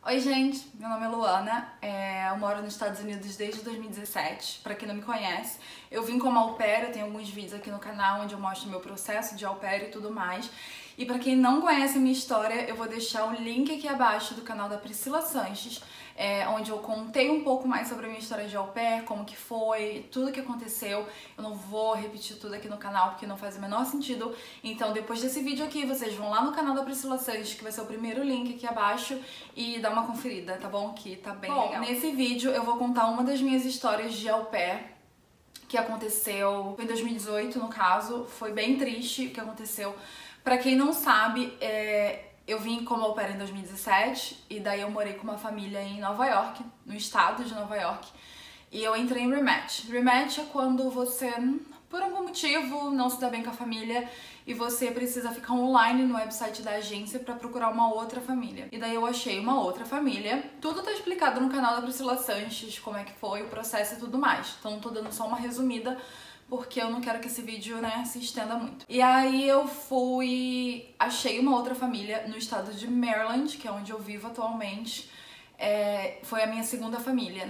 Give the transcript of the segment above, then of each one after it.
Oi gente, meu nome é Luana, eu moro nos Estados Unidos desde 2017, pra quem não me conhece. Eu vim como au pair, eu tenho alguns vídeos aqui no canal onde eu mostro meu processo de au pair e tudo mais. E pra quem não conhece a minha história, eu vou deixar o link aqui abaixo do canal da Priscila Sanches, onde eu contei um pouco mais sobre a minha história de au pair, como que foi, tudo que aconteceu. Eu não vou repetir tudo aqui no canal porque não faz o menor sentido. Então depois desse vídeo aqui, vocês vão lá no canal da Priscila Sanches, que vai ser o primeiro link aqui abaixo, e dá uma conferida, tá bom? Que tá bem legal. Nesse vídeo eu vou contar uma das minhas histórias de au pair que aconteceu em 2018, no caso. Foi bem triste o que aconteceu. Pra quem não sabe, eu vim como au pair em 2017 e daí eu morei com uma família em Nova York, no estado de Nova York, e eu entrei em rematch. Rematch é quando você, por algum motivo, não se dá bem com a família e você precisa ficar online no website da agência pra procurar uma outra família. E daí eu achei uma outra família. Tudo tá explicado no canal da Priscila Sanches, como é que foi o processo e tudo mais. Então tô dando só uma resumida, porque eu não quero que esse vídeo, se estenda muito. E aí eu achei uma outra família no estado de Maryland, que é onde eu vivo atualmente. Foi a minha segunda família,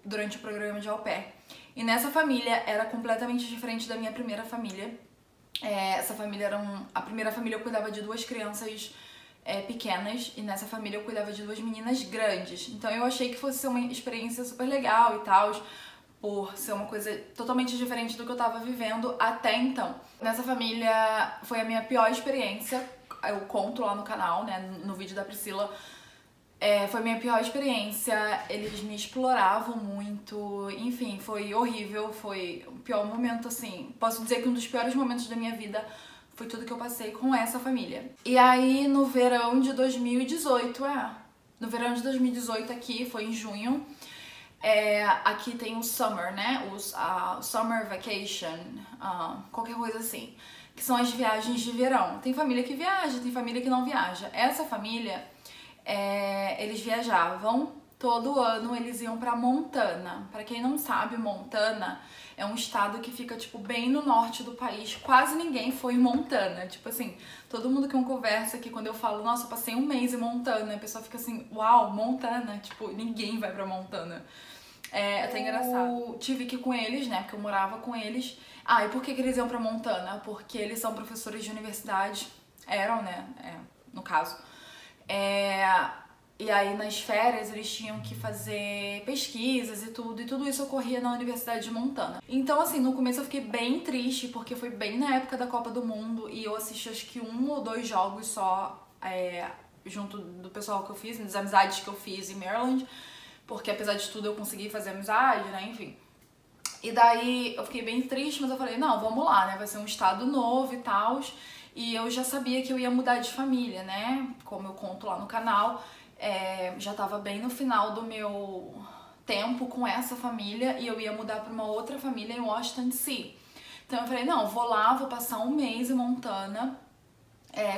durante o programa de au pair. E nessa família era completamente diferente da minha primeira família. Essa família a primeira família eu cuidava de duas crianças pequenas, e nessa família eu cuidava de duas meninas grandes. Então eu achei que fosse ser uma experiência super legal e tal, por ser uma coisa totalmente diferente do que eu tava vivendo até então. Nessa família foi a minha pior experiência, eu conto lá no canal, no vídeo da Priscila. Foi a minha pior experiência, eles me exploravam muito, enfim, foi horrível, foi o pior momento, assim. Posso dizer que um dos piores momentos da minha vida foi tudo que eu passei com essa família. E aí no verão de 2018, no verão de 2018 aqui, foi em junho, aqui tem o summer, o summer vacation, qualquer coisa assim, que são as viagens de verão. Tem família que viaja, tem família que não viaja. Essa família, eles viajavam todo ano, eles iam pra Montana. Pra quem não sabe, Montana é um estado que fica, tipo, bem no norte do país. Quase ninguém foi em Montana. Tipo assim, todo mundo que eu conversa aqui, quando eu falo, nossa, eu passei um mês em Montana, a pessoa fica assim, uau, Montana. Tipo, ninguém vai pra Montana. É até engraçado. Eu tive que ir com eles, porque eu morava com eles. E por que eles iam pra Montana? Porque eles são professores de universidade. Eram, no caso. E aí nas férias eles tinham que fazer pesquisas e tudo isso ocorria na Universidade de Montana. Então assim, no começo eu fiquei bem triste, porque foi bem na época da Copa do Mundo e eu assisti acho que 1 ou 2 jogos só, junto do pessoal que eu fiz, das amizades que eu fiz em Maryland, porque apesar de tudo eu consegui fazer amizade, enfim. E daí eu fiquei bem triste, mas eu falei, não, vamos lá, vai ser um estado novo e tal. E eu já sabia que eu ia mudar de família, como eu conto lá no canal. Já tava bem no final do meu tempo com essa família e eu ia mudar pra uma outra família em Washington DC. Então eu falei, não, vou lá, vou passar um mês em Montana.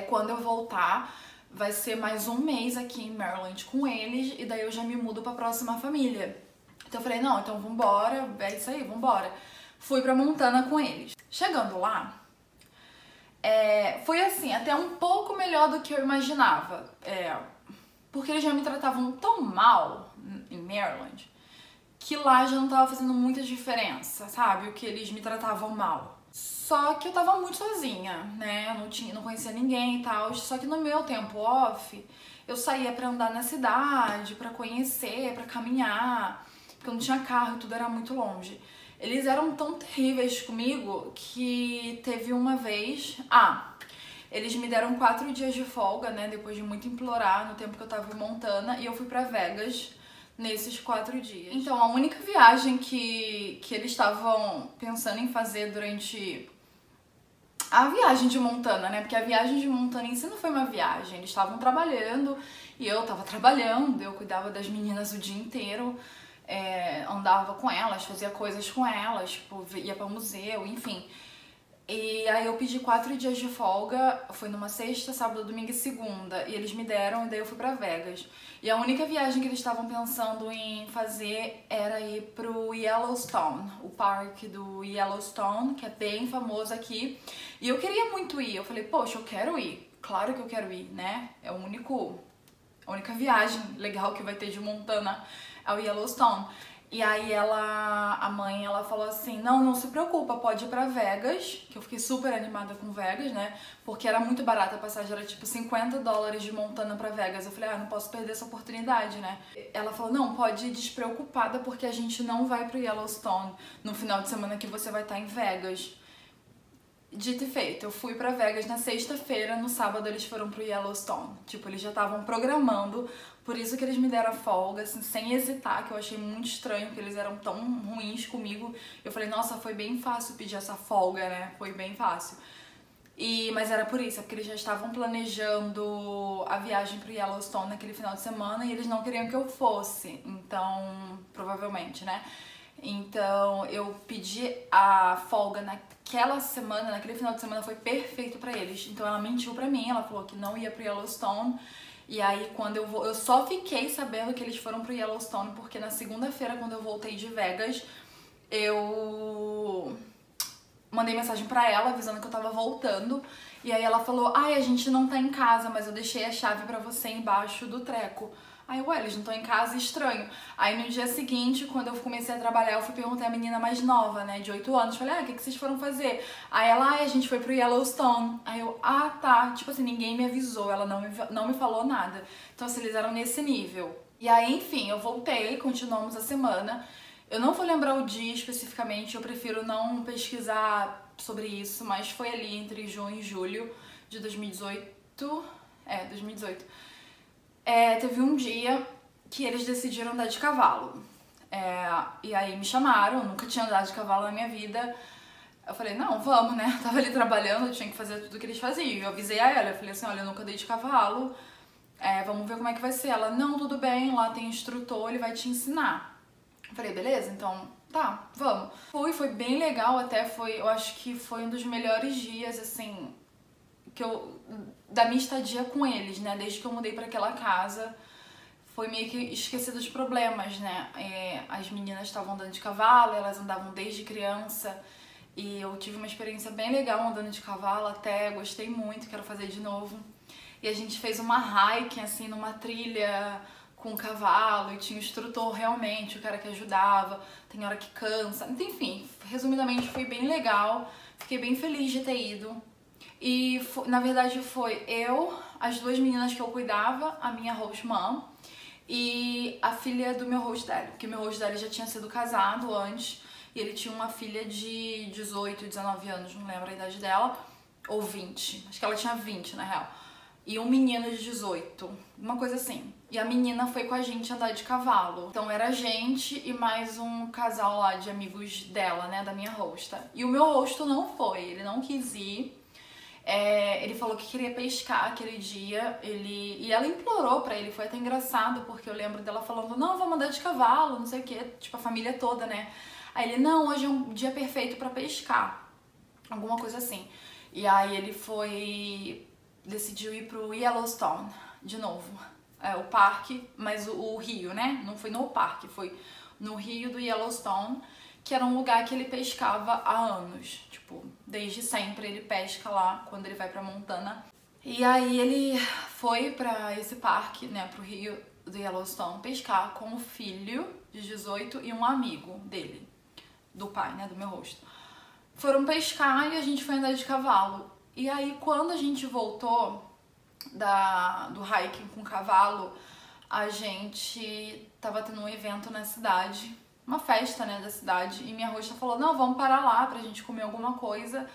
Quando eu voltar, vai ser mais um mês aqui em Maryland com eles e daí eu já me mudo pra próxima família. Então eu falei, não, então vambora, é isso aí, vambora. Fui pra Montana com eles. Chegando lá, foi assim, até um pouco melhor do que eu imaginava. Porque eles já me tratavam tão mal em Maryland que lá já não tava fazendo muita diferença, sabe? O que eles me tratavam mal. Só que eu tava muito sozinha, Eu não conhecia ninguém e tal. Só que no meu tempo off, eu saía pra andar na cidade, pra conhecer, pra caminhar, porque eu não tinha carro e tudo era muito longe. Eles eram tão terríveis comigo que teve uma vez... eles me deram 4 dias de folga, depois de muito implorar no tempo que eu tava em Montana, e eu fui pra Vegas nesses 4 dias. Então a única viagem que eles estavam pensando em fazer durante a viagem de Montana, porque a viagem de Montana em si não foi uma viagem, eles estavam trabalhando e eu tava trabalhando, eu cuidava das meninas o dia inteiro, andava com elas, fazia coisas com elas, tipo, ia pra museu, enfim. E aí eu pedi 4 dias de folga, foi numa sexta, sábado, domingo e segunda, e eles me deram, e daí eu fui pra Vegas. E a única viagem que eles estavam pensando em fazer era ir pro Yellowstone, o parque do Yellowstone, que é bem famoso aqui. E eu queria muito ir, eu falei, poxa, eu quero ir, claro que eu quero ir, É a A única viagem legal que vai ter de Montana é o Yellowstone. E aí a mãe, ela falou assim, não se preocupa, pode ir pra Vegas, que eu fiquei super animada com Vegas, né, porque era muito barata a passagem, era tipo $50 de Montana pra Vegas. Eu falei, não posso perder essa oportunidade, né. Ela falou, não, pode ir despreocupada, porque a gente não vai pro Yellowstone no final de semana que você vai estar em Vegas. Dito e feito, eu fui pra Vegas na sexta-feira, no sábado eles foram pro Yellowstone. Tipo, eles já estavam programando, por isso que eles me deram a folga, assim, sem hesitar, que eu achei muito estranho, que eles eram tão ruins comigo. Eu falei, nossa, foi bem fácil pedir essa folga, né? Foi bem fácil. Mas era por isso, é porque eles já estavam planejando a viagem pro Yellowstone naquele final de semana e eles não queriam que eu fosse, então, provavelmente, né? Então, eu pedi a folga naquela semana, naquele final de semana, foi perfeito pra eles. Então, ela mentiu pra mim, ela falou que não ia pro Yellowstone. E aí, quando eu só fiquei sabendo que eles foram pro Yellowstone, porque na segunda-feira, quando eu voltei de Vegas, eu mandei mensagem pra ela, avisando que eu tava voltando. E aí ela falou, a gente não tá em casa, mas eu deixei a chave pra você embaixo do treco. Aí, eles não estão em casa, estranho. Aí no dia seguinte, quando eu comecei a trabalhar, eu fui perguntar a menina mais nova, né, de 8 anos. Falei, o que vocês foram fazer? Aí ela, a gente foi pro Yellowstone. Aí eu, tá. Tipo assim, ninguém me avisou, ela não me falou nada. Então assim, eles eram nesse nível. E aí, enfim, eu voltei, continuamos a semana. Eu não vou lembrar o dia especificamente, eu prefiro não pesquisar sobre isso, mas foi ali entre junho e julho de 2018. 2018. Teve um dia que eles decidiram andar de cavalo. E aí me chamaram, eu nunca tinha andado de cavalo na minha vida. Eu falei, não, vamos, né? Eu tava ali trabalhando, eu tinha que fazer tudo que eles faziam. Eu avisei a ela, eu falei assim, olha, eu nunca andei de cavalo, vamos ver como é que vai ser. Ela, não, tudo bem, lá tem instrutor, ele vai te ensinar. Eu falei, beleza, então tá, vamos. Foi bem legal até, eu acho que foi um dos melhores dias, assim, da minha estadia com eles, né, desde que eu mudei pra aquela casa. Foi meio que esquecer dos problemas, né, as meninas estavam andando de cavalo, elas andavam desde criança, e eu tive uma experiência bem legal andando de cavalo até, gostei muito, quero fazer de novo. E a gente fez uma hiking, assim, numa trilha com o cavalo, e tinha um instrutor realmente, o cara que ajudava, tem hora que cansa, enfim, resumidamente foi bem legal, fiquei bem feliz de ter ido. E na verdade foi eu, as duas meninas que eu cuidava, a minha host mom e a filha do meu host daddy, porque meu host daddy já tinha sido casado antes e ele tinha uma filha de 18, 19 anos, não lembro a idade dela, ou 20, acho que ela tinha 20 na real, e um menino de 18, uma coisa assim. E a menina foi com a gente andar de cavalo. Então era a gente e mais um casal lá de amigos dela, né, da minha hosta. E o meu hosto não foi, ele não quis ir. Ele falou que queria pescar aquele dia, e ela implorou pra ele, foi até engraçado, porque eu lembro dela falando, não, vamos andar de cavalo, não sei o que, tipo a família toda, né. Aí ele, não, hoje é um dia perfeito pra pescar, alguma coisa assim. E aí ele decidiu ir pro Yellowstone, de novo, o parque, mas o rio, né, não foi no parque, foi no rio do Yellowstone, que era um lugar que ele pescava há anos, tipo, desde sempre ele pesca lá quando ele vai pra Montana. E aí ele foi pra esse parque, né, pro rio do Yellowstone pescar com o filho de 18 e um amigo dele, do pai, né, do meu rosto. Foram pescar e a gente foi andar de cavalo. E aí quando a gente voltou do hiking com o cavalo, a gente tava tendo um evento na cidade, uma festa, né, da cidade, e minha hosta falou, não, vamos parar lá pra gente comer alguma coisa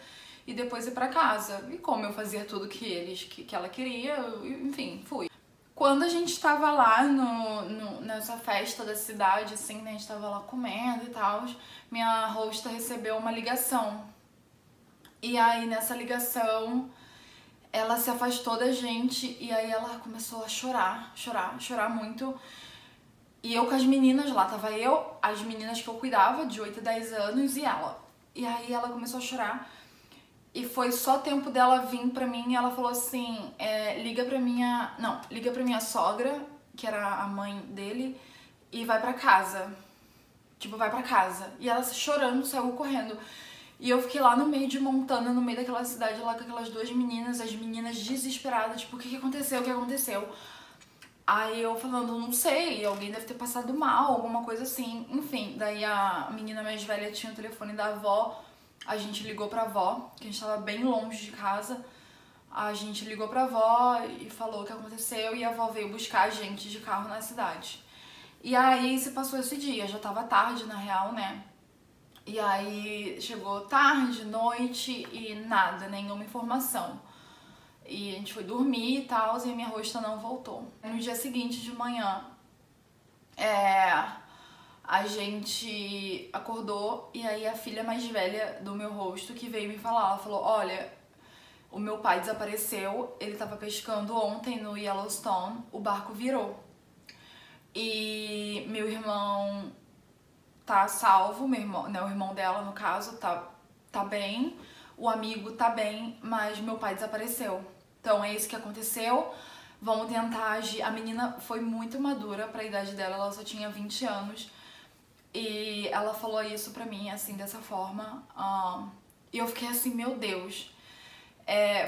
e depois ir pra casa. E como eu fazia tudo que ela queria, enfim, fui. Quando a gente tava lá nessa festa da cidade, assim, né, a gente tava lá comendo e tal, minha hosta recebeu uma ligação. E aí nessa ligação ela se afastou da gente e aí ela começou a chorar muito. E eu com as meninas lá, tava eu, as meninas que eu cuidava, de 8 a 10 anos, e ela. E aí ela começou a chorar. E foi só tempo dela vir pra mim e ela falou assim, liga pra minha sogra, que era a mãe dele, e vai pra casa. Tipo, vai pra casa. E ela chorando, saiu correndo. E eu fiquei lá no meio de Montana, no meio daquela cidade lá com aquelas duas meninas, as meninas desesperadas, tipo, o que aconteceu, o que aconteceu? Aí eu falando, não sei, alguém deve ter passado mal, alguma coisa assim. Enfim, daí a menina mais velha tinha o telefone da avó, a gente ligou pra avó, que a gente tava bem longe de casa. A gente ligou pra avó e falou o que aconteceu e a avó veio buscar a gente de carro na cidade. E aí se passou esse dia, já tava tarde na real, né? E aí chegou tarde, noite e nada, nenhuma informação. E a gente foi dormir e tal, e a minha rosta não voltou. No dia seguinte de manhã, a gente acordou e aí a filha mais velha do meu rosto que veio me falar, ela falou, olha, o meu pai desapareceu, ele tava pescando ontem no Yellowstone, o barco virou. E meu irmão tá salvo, meu irmão, né, o irmão dela no caso, tá bem, o amigo tá bem, mas meu pai desapareceu. Então é isso que aconteceu, vamos tentar agir. A menina foi muito madura pra idade dela, ela só tinha 20 anos. E ela falou isso pra mim, assim, dessa forma. E eu fiquei assim, meu Deus.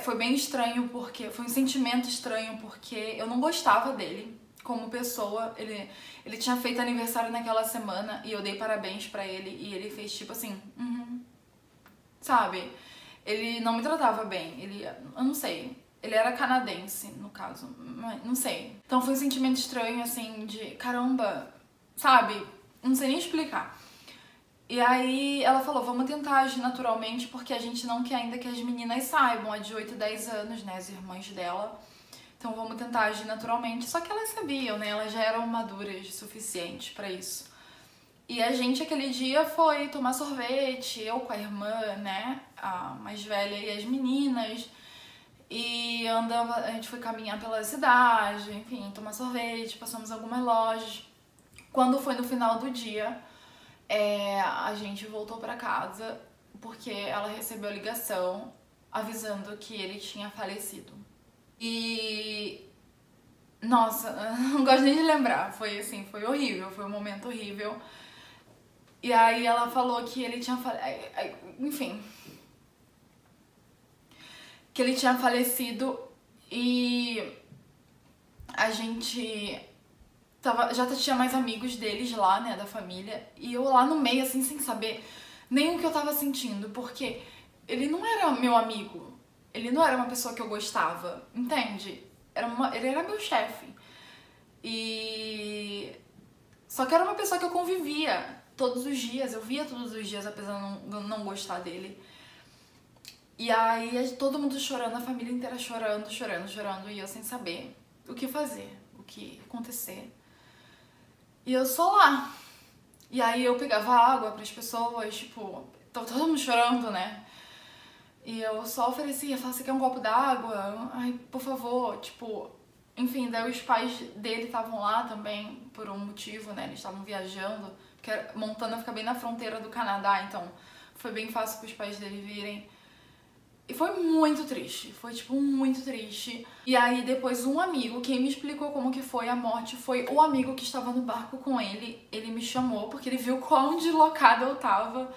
Foi bem estranho, porque foi um sentimento estranho, porque eu não gostava dele como pessoa. Ele tinha feito aniversário naquela semana e eu dei parabéns pra ele e ele fez tipo assim, sabe? Ele não me tratava bem, eu não sei, ele era canadense, no caso, mas não sei. Então foi um sentimento estranho, assim, de caramba, sabe? Não sei nem explicar. E aí ela falou, vamos tentar agir naturalmente, porque a gente não quer ainda que as meninas saibam, é de 8 e 10 anos, né, as irmãs dela. Então vamos tentar agir naturalmente. Só que elas sabiam, né, elas já eram maduras o suficiente pra isso. E a gente aquele dia foi tomar sorvete, eu com a irmã, né, a mais velha e as meninas. E a gente foi caminhar pela cidade, enfim, tomar sorvete, passamos algumas lojas. Quando foi no final do dia, a gente voltou pra casa porque ela recebeu a ligação avisando que ele tinha falecido. E nossa, não gosto nem de lembrar, foi assim, foi horrível, foi um momento horrível. E aí ela falou que ele tinha enfim, que ele tinha falecido e a gente já tinha mais amigos deles lá, né, da família, e eu lá no meio, assim, sem saber nem o que eu tava sentindo, porque ele não era meu amigo, ele não era uma pessoa que eu gostava, entende? Ele era meu chefe. E só que era uma pessoa que eu convivia todos os dias, eu via todos os dias, apesar de não gostar dele. E aí todo mundo chorando, a família inteira chorando, e eu sem saber o que fazer, o que acontecer. E eu só lá. E aí eu pegava água pras pessoas, tipo, tava todo mundo chorando, né? E eu só oferecia, falava, você quer um copo d'água? Ai, por favor, tipo... Enfim, daí os pais dele estavam lá também, por um motivo, né? Eles estavam viajando, porque Montana fica bem na fronteira do Canadá, então foi bem fácil pros pais dele virem. E foi muito triste, foi tipo muito triste. E aí depois um amigo, quem me explicou como que foi a morte foi o amigo que estava no barco com ele. Ele me chamou porque ele viu quão deslocada eu tava.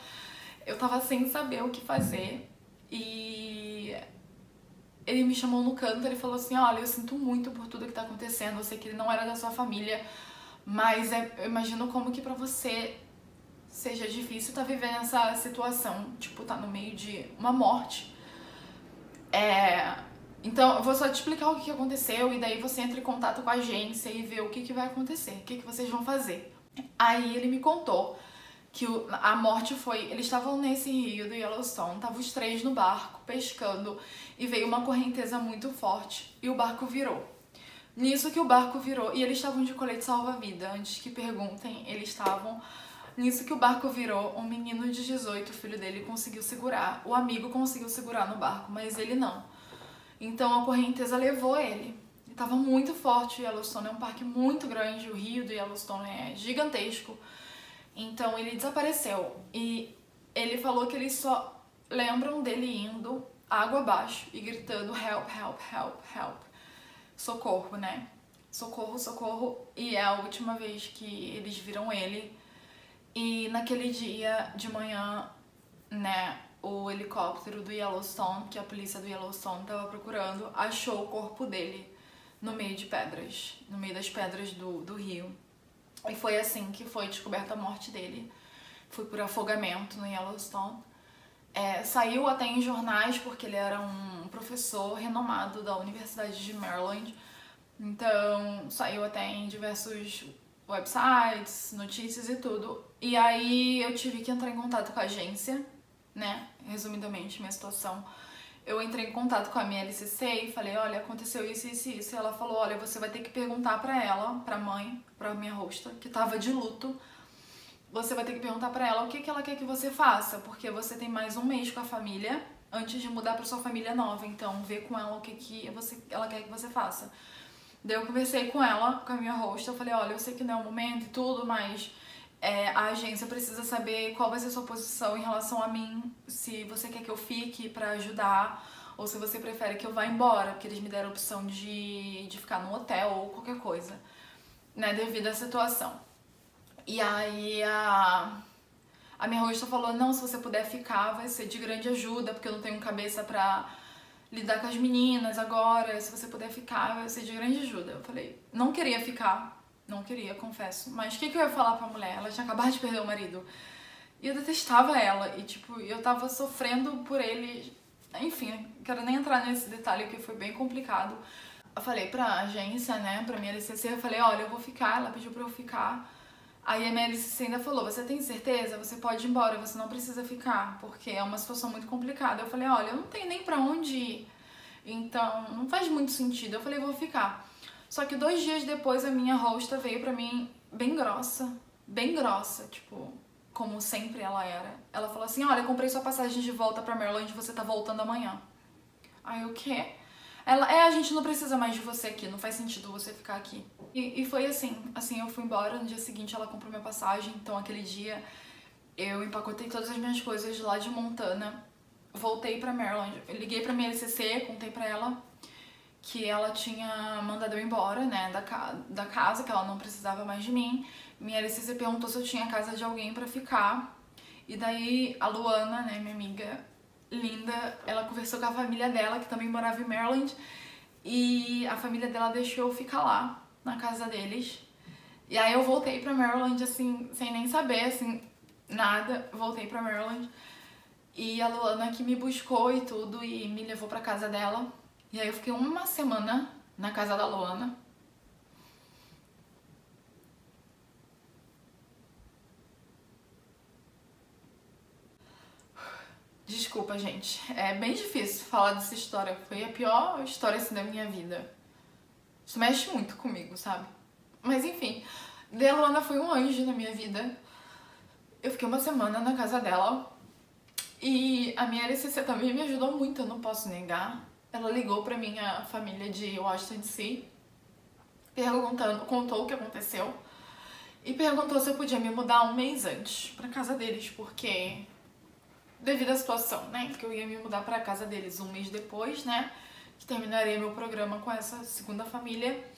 Eu tava sem saber o que fazer. E ele me chamou no canto, ele falou assim, olha, eu sinto muito por tudo que tá acontecendo, eu sei que ele não era da sua família, mas eu imagino como que pra você seja difícil tá vivendo essa situação, tipo, tá no meio de uma morte. Então, eu vou só te explicar o que aconteceu e daí você entra em contato com a agência e vê o que vai acontecer, o que vocês vão fazer. Aí ele me contou que a morte foi... Eles estavam nesse rio do Yellowstone, estavam os três no barco, pescando, e veio uma correnteza muito forte e o barco virou. Nisso que o barco virou, e eles estavam de colete salva-vida, antes que perguntem, eles estavam... Nisso que o barco virou, um menino de 18, o filho dele, conseguiu segurar. O amigo conseguiu segurar no barco, mas ele não. Então a correnteza levou ele. E tava muito forte. O Yellowstone é um parque muito grande, o rio do Yellowstone é gigantesco. Então ele desapareceu. E ele falou que eles só lembram dele indo água abaixo e gritando help, help, help, help. Socorro, né? Socorro, socorro. E é a última vez que eles viram ele. E naquele dia de manhã, né, o helicóptero do Yellowstone, que a polícia do Yellowstone tava procurando, achou o corpo dele no meio de pedras, no meio das pedras do rio. E foi assim que foi descoberta a morte dele. Foi por afogamento no Yellowstone. Saiu até em jornais porque ele era um professor renomado da Universidade de Maryland. Então saiu até em diversos websites, notícias e tudo. E aí eu tive que entrar em contato com a agência, né? Resumidamente, minha situação. Eu entrei em contato com a minha LCC e falei, olha, aconteceu isso, isso e isso. E ela falou, olha, você vai ter que perguntar pra ela, pra mãe, pra minha hosta, que tava de luto. Você vai ter que perguntar pra ela o que ela quer que você faça, porque você tem mais um mês com a família antes de mudar pra sua família nova. Então, vê com ela o que ela quer que você faça. Daí eu conversei com ela, com a minha host, eu falei, olha, eu sei que não é o momento e tudo, mas a agência precisa saber qual vai ser a sua posição em relação a mim, se você quer que eu fique pra ajudar, ou se você prefere que eu vá embora, porque eles me deram a opção de ficar no hotel ou qualquer coisa, né, devido à situação. E aí a minha host falou, não, se você puder ficar vai ser de grande ajuda, porque eu não tenho cabeça pra lidar com as meninas agora, se você puder ficar vai ser de grande ajuda. Eu falei, não queria ficar, não queria, confesso, mas o que eu ia falar pra mulher? Ela tinha acabado de perder o marido. E eu detestava ela, e tipo, eu tava sofrendo por ele, enfim, quero nem entrar nesse detalhe que foi bem complicado. Eu falei pra agência, né, pra minha LCC, eu falei, olha, eu vou ficar, ela pediu pra eu ficar. Aí a minha LCC ainda falou, você tem certeza? Você pode ir embora, você não precisa ficar, porque é uma situação muito complicada. Eu falei, olha, eu não tenho nem pra onde ir, então não faz muito sentido. Eu falei, vou ficar. Só que 2 dias depois a minha hosta veio pra mim bem grossa, tipo, como sempre ela era. Ela falou assim, olha, eu comprei sua passagem de volta pra Maryland, você tá voltando amanhã. Aí o quê? Ela, a gente não precisa mais de você aqui, não faz sentido você ficar aqui. E foi assim eu fui embora, no dia seguinte ela comprou minha passagem, então aquele dia eu empacotei todas as minhas coisas lá de Montana, voltei pra Maryland, eu liguei pra minha LCC, contei pra ela que ela tinha mandado eu embora, né, da casa, que ela não precisava mais de mim. Minha LCC perguntou se eu tinha casa de alguém pra ficar, e daí a Luana, né, minha amiga linda, ela conversou com a família dela, que também morava em Maryland, e a família dela deixou eu ficar lá, na casa deles. E aí eu voltei pra Maryland, assim, sem nem saber, assim, nada, voltei pra Maryland. E a Luana que me buscou e tudo, e me levou pra casa dela. E aí eu fiquei uma semana na casa da Luana. Desculpa, gente. É bem difícil falar dessa história. Foi a pior história, assim, da minha vida. Isso mexe muito comigo, sabe? Mas enfim, a Luana foi um anjo na minha vida. Eu fiquei uma semana na casa dela. E a minha LCC também me ajudou muito, eu não posso negar. Ela ligou pra minha família de Washington DC, contou o que aconteceu. E perguntou se eu podia me mudar um mês antes pra casa deles, porque devido à situação, né, que eu ia me mudar pra casa deles um mês depois, né, que terminaria meu programa com essa segunda família.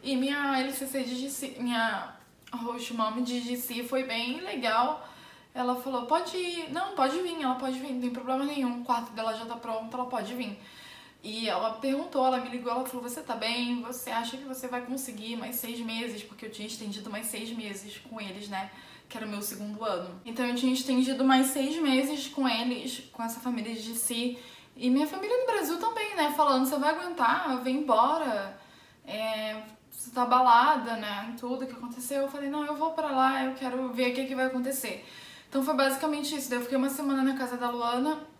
E minha LCC de DC, minha host mom de DC foi bem legal. Ela falou, pode ir, não, pode vir, ela pode vir, não tem problema nenhum, o quarto dela já tá pronto, ela pode vir. E ela perguntou, ela me ligou, ela falou, você tá bem? Você acha que você vai conseguir mais 6 meses? Porque eu tinha estendido mais 6 meses com eles, né? Que era o meu segundo ano. Então eu tinha estendido mais 6 meses com eles, com essa família de DC. E minha família no Brasil também, né? Falando, você vai aguentar, vem embora. Você tá abalada, né? Tudo que aconteceu. Eu falei, não, eu vou pra lá, eu quero ver o que vai acontecer. Então foi basicamente isso. Daí eu fiquei uma semana na casa da Luana.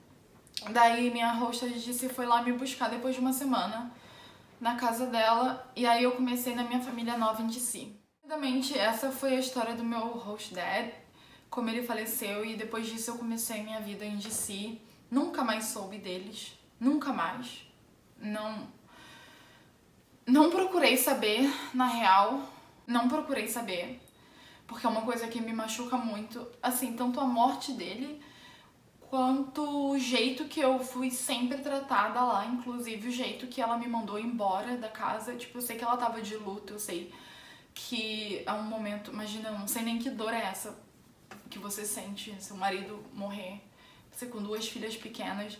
Daí minha host disse foi lá me buscar depois de uma semana na casa dela. E aí eu comecei na minha família nova em DC. Basicamente essa foi a história do meu host dad, como ele faleceu. E depois disso eu comecei minha vida em DC. Nunca mais soube deles. Nunca mais. Não procurei saber, na real. Não procurei saber. Porque é uma coisa que me machuca muito. Assim, tanto a morte dele, quanto o jeito que eu fui sempre tratada lá. Inclusive o jeito que ela me mandou embora da casa. Tipo, eu sei que ela tava de luto, eu sei que é um momento... Imagina, eu não sei nem que dor é essa que você sente, seu marido morrer. Você com 2 filhas pequenas.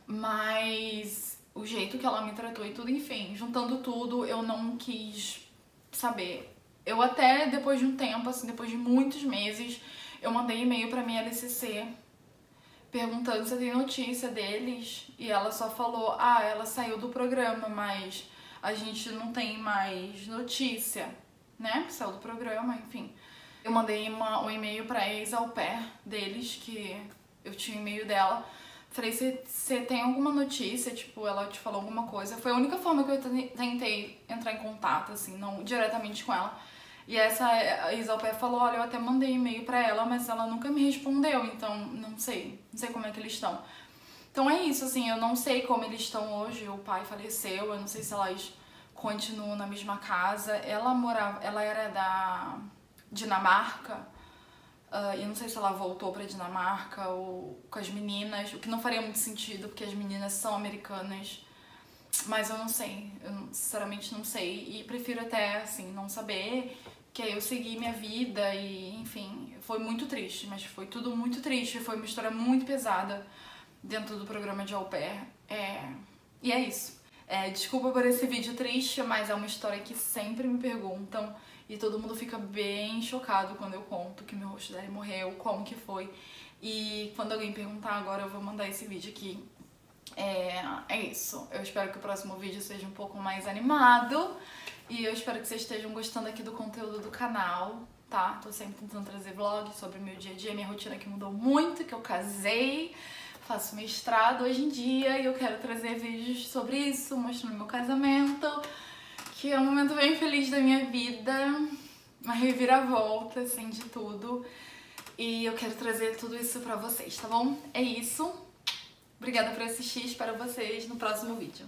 Mas o jeito que ela me tratou e tudo, enfim, juntando tudo, eu não quis saber. Eu até, depois de um tempo, assim, depois de muitos meses, eu mandei e-mail pra minha LCC perguntando se tem notícia deles, e ela só falou, ela saiu do programa, mas a gente não tem mais notícia, né? Saiu do programa, enfim. Eu mandei um e-mail pra ex-au pair deles, que eu tinha o e-mail dela. Falei, você tem alguma notícia, tipo, ela te falou alguma coisa. Foi a única forma que eu tentei entrar em contato, assim, não diretamente com ela. E essa ex-au pair falou, olha, eu até mandei e-mail pra ela, mas ela nunca me respondeu, então não sei como é que eles estão. Então é isso, assim, eu não sei como eles estão hoje, o pai faleceu, eu não sei se elas continuam na mesma casa. Ela era da Dinamarca, eu não sei se ela voltou pra Dinamarca ou com as meninas, o que não faria muito sentido, porque as meninas são americanas, mas eu não sei, eu sinceramente não sei, e prefiro até, assim, não saber, que aí eu segui minha vida e, enfim, foi muito triste, mas foi tudo muito triste, foi uma história muito pesada dentro do programa de au pair, e é isso. Desculpa por esse vídeo triste, mas é uma história que sempre me perguntam e todo mundo fica bem chocado quando eu conto que meu host daddy morreu, como que foi. E quando alguém perguntar agora, eu vou mandar esse vídeo aqui. É isso. Eu espero que o próximo vídeo seja um pouco mais animado e eu espero que vocês estejam gostando aqui do conteúdo do canal, tá? Tô sempre tentando trazer vlogs sobre o meu dia a dia, minha rotina que mudou muito, que eu casei, faço mestrado hoje em dia e eu quero trazer vídeos sobre isso, mostrando meu casamento, que é um momento bem feliz da minha vida, uma reviravolta, assim, de tudo. E eu quero trazer tudo isso pra vocês, tá bom? É isso. Obrigada por assistir, espero vocês no próximo vídeo.